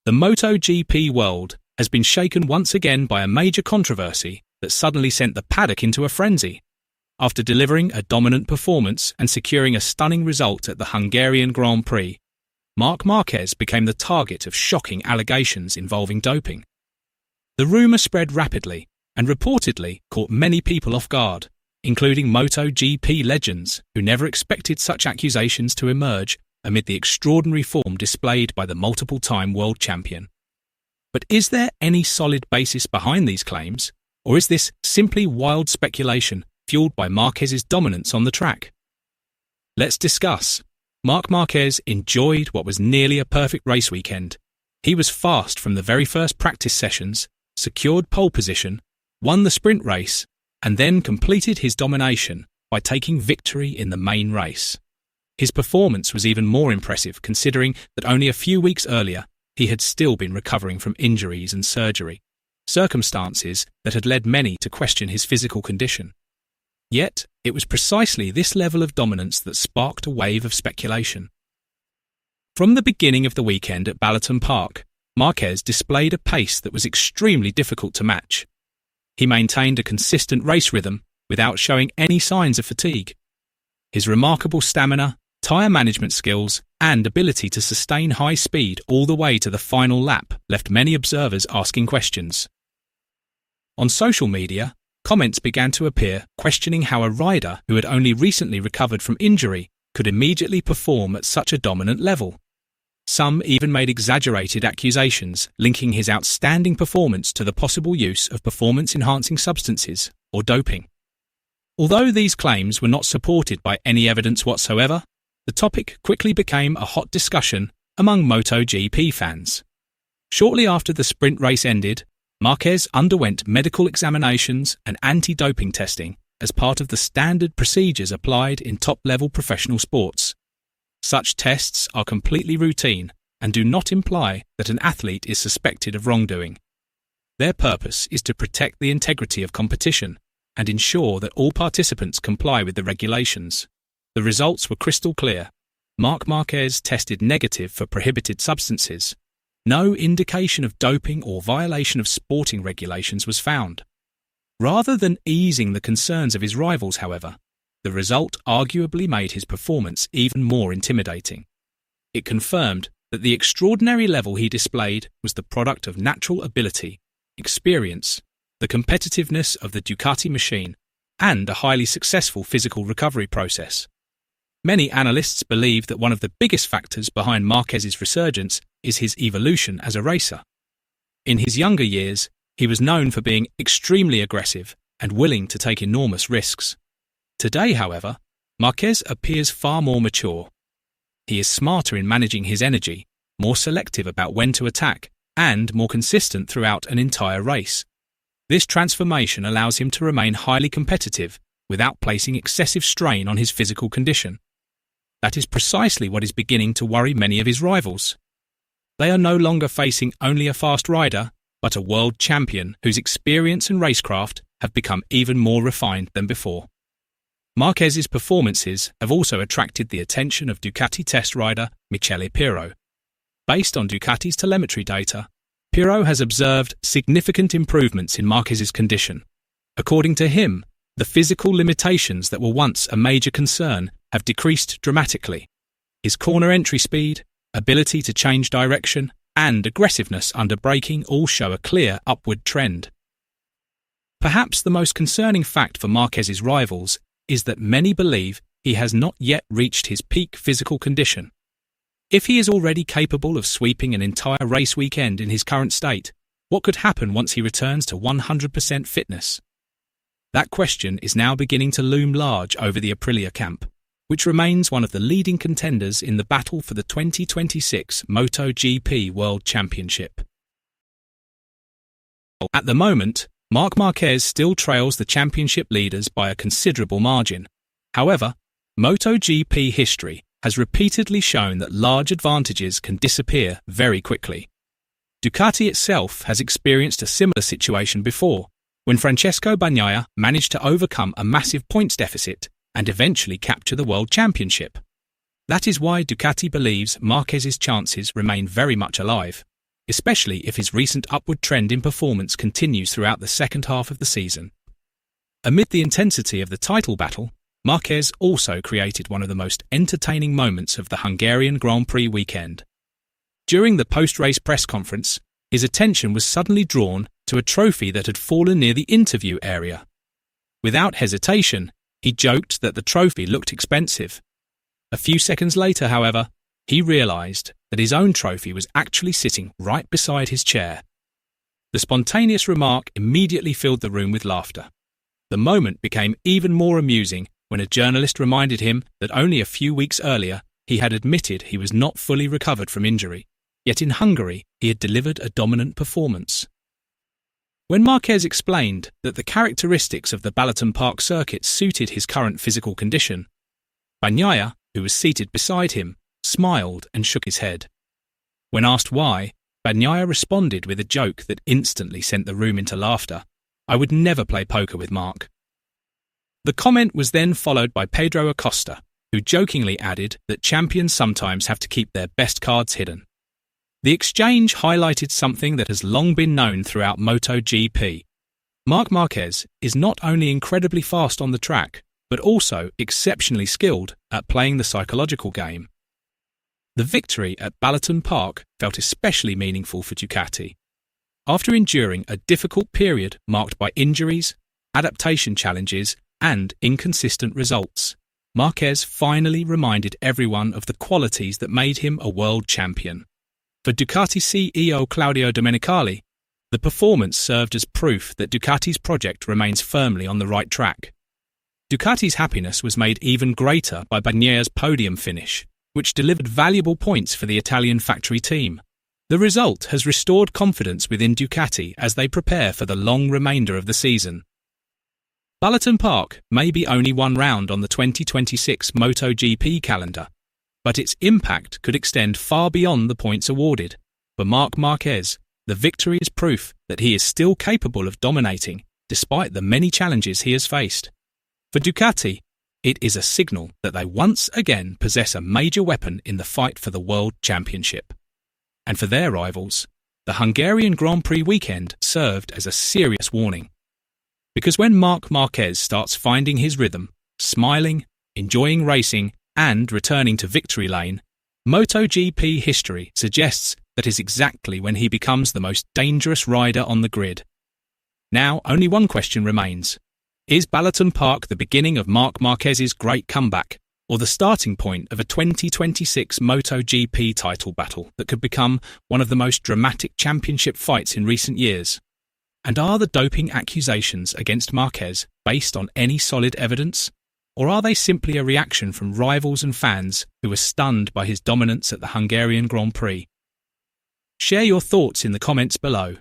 The MotoGP world has been shaken once again by a major controversy that suddenly sent the paddock into a frenzy. After delivering a dominant performance and securing a stunning result at the Hungarian Grand Prix, Marc Marquez became the target of shocking allegations involving doping. The rumour spread rapidly and reportedly caught many people off guard, including MotoGP legends who never expected such accusations to emerge amid the extraordinary form displayed by the multiple-time world champion. But is there any solid basis behind these claims, or is this simply wild speculation fueled by Marquez's dominance on the track? Let's discuss. Marc Marquez enjoyed what was nearly a perfect race weekend. He was fast from the very first practice sessions, secured pole position, won the sprint race, and then completed his domination by taking victory in the main race. His performance was even more impressive considering that only a few weeks earlier he had still been recovering from injuries and surgery, circumstances that had led many to question his physical condition. Yet, it was precisely this level of dominance that sparked a wave of speculation. From the beginning of the weekend at Ballerton Park, Marquez displayed a pace that was extremely difficult to match. He maintained a consistent race rhythm without showing any signs of fatigue. His remarkable stamina, tyre management skills, and ability to sustain high speed all the way to the final lap left many observers asking questions. On social media, comments began to appear questioning how a rider who had only recently recovered from injury could immediately perform at such a dominant level. Some even made exaggerated accusations linking his outstanding performance to the possible use of performance-enhancing substances, or doping. Although these claims were not supported by any evidence whatsoever, the topic quickly became a hot discussion among MotoGP fans. Shortly after the sprint race ended, Marquez underwent medical examinations and anti-doping testing as part of the standard procedures applied in top-level professional sports. Such tests are completely routine and do not imply that an athlete is suspected of wrongdoing. Their purpose is to protect the integrity of competition and ensure that all participants comply with the regulations. The results were crystal clear. Marc Marquez tested negative for prohibited substances. No indication of doping or violation of sporting regulations was found. Rather than easing the concerns of his rivals, however, the result arguably made his performance even more intimidating. It confirmed that the extraordinary level he displayed was the product of natural ability, experience, the competitiveness of the Ducati machine, and a highly successful physical recovery process. Many analysts believe that one of the biggest factors behind Marquez's resurgence is his evolution as a racer. In his younger years, he was known for being extremely aggressive and willing to take enormous risks. Today, however, Marquez appears far more mature. He is smarter in managing his energy, more selective about when to attack, and more consistent throughout an entire race. This transformation allows him to remain highly competitive without placing excessive strain on his physical condition. That is precisely what is beginning to worry many of his rivals. They are no longer facing only a fast rider, but a world champion whose experience and racecraft have become even more refined than before. Marquez's performances have also attracted the attention of Ducati test rider Michele Pirro. Based on Ducati's telemetry data, Pirro has observed significant improvements in Marquez's condition. According to him, the physical limitations that were once a major concern have decreased dramatically. His corner entry speed, ability to change direction, and aggressiveness under braking all show a clear upward trend. Perhaps the most concerning fact for Marquez's rivals is that many believe he has not yet reached his peak physical condition. If he is already capable of sweeping an entire race weekend in his current state, what could happen once he returns to 100% fitness? That question is now beginning to loom large over the Aprilia camp, which remains one of the leading contenders in the battle for the 2026 MotoGP World Championship. At the moment, Marc Marquez still trails the championship leaders by a considerable margin. However, MotoGP history has repeatedly shown that large advantages can disappear very quickly. Ducati itself has experienced a similar situation before, when Francesco Bagnaia managed to overcome a massive points deficit and eventually capture the World Championship. That is why Ducati believes Marquez's chances remain very much alive. especially if his recent upward trend in performance continues throughout the second half of the season. Amid the intensity of the title battle, Marquez also created one of the most entertaining moments of the Hungarian Grand Prix weekend. During the post-race press conference, his attention was suddenly drawn to a trophy that had fallen near the interview area. Without hesitation, he joked that the trophy looked expensive. A few seconds later, however, he realized that his own trophy was actually sitting right beside his chair. The spontaneous remark immediately filled the room with laughter. The moment became even more amusing when a journalist reminded him that only a few weeks earlier he had admitted he was not fully recovered from injury, yet in Hungary he had delivered a dominant performance. When Marquez explained that the characteristics of the Balaton Park circuit suited his current physical condition, Bagnaia, who was seated beside him, smiled and shook his head. When asked why, Bagnaia responded with a joke that instantly sent the room into laughter. "I would never play poker with Marc." The comment was then followed by Pedro Acosta, who jokingly added that champions sometimes have to keep their best cards hidden. The exchange highlighted something that has long been known throughout MotoGP. Marc Marquez is not only incredibly fast on the track, but also exceptionally skilled at playing the psychological game. The victory at Balaton Park felt especially meaningful for Ducati. After enduring a difficult period marked by injuries, adaptation challenges, and inconsistent results, Marquez finally reminded everyone of the qualities that made him a world champion. For Ducati CEO Claudio Domenicali, the performance served as proof that Ducati's project remains firmly on the right track. Ducati's happiness was made even greater by Bagnaia's podium finish, which delivered valuable points for the Italian factory team. The result has restored confidence within Ducati as they prepare for the long remainder of the season. Balaton Park may be only one round on the 2026 MotoGP calendar, but its impact could extend far beyond the points awarded. For Marc Marquez, the victory is proof that he is still capable of dominating despite the many challenges he has faced. For Ducati, it is a signal that they once again possess a major weapon in the fight for the World Championship. And for their rivals, the Hungarian Grand Prix weekend served as a serious warning. Because when Marc Marquez starts finding his rhythm, smiling, enjoying racing, and returning to victory lane, MotoGP history suggests that is exactly when he becomes the most dangerous rider on the grid. Now, only one question remains. Is Balaton Park the beginning of Marc Marquez's great comeback, or the starting point of a 2026 MotoGP title battle that could become one of the most dramatic championship fights in recent years? And are the doping accusations against Marquez based on any solid evidence, or are they simply a reaction from rivals and fans who were stunned by his dominance at the Hungarian Grand Prix? Share your thoughts in the comments below.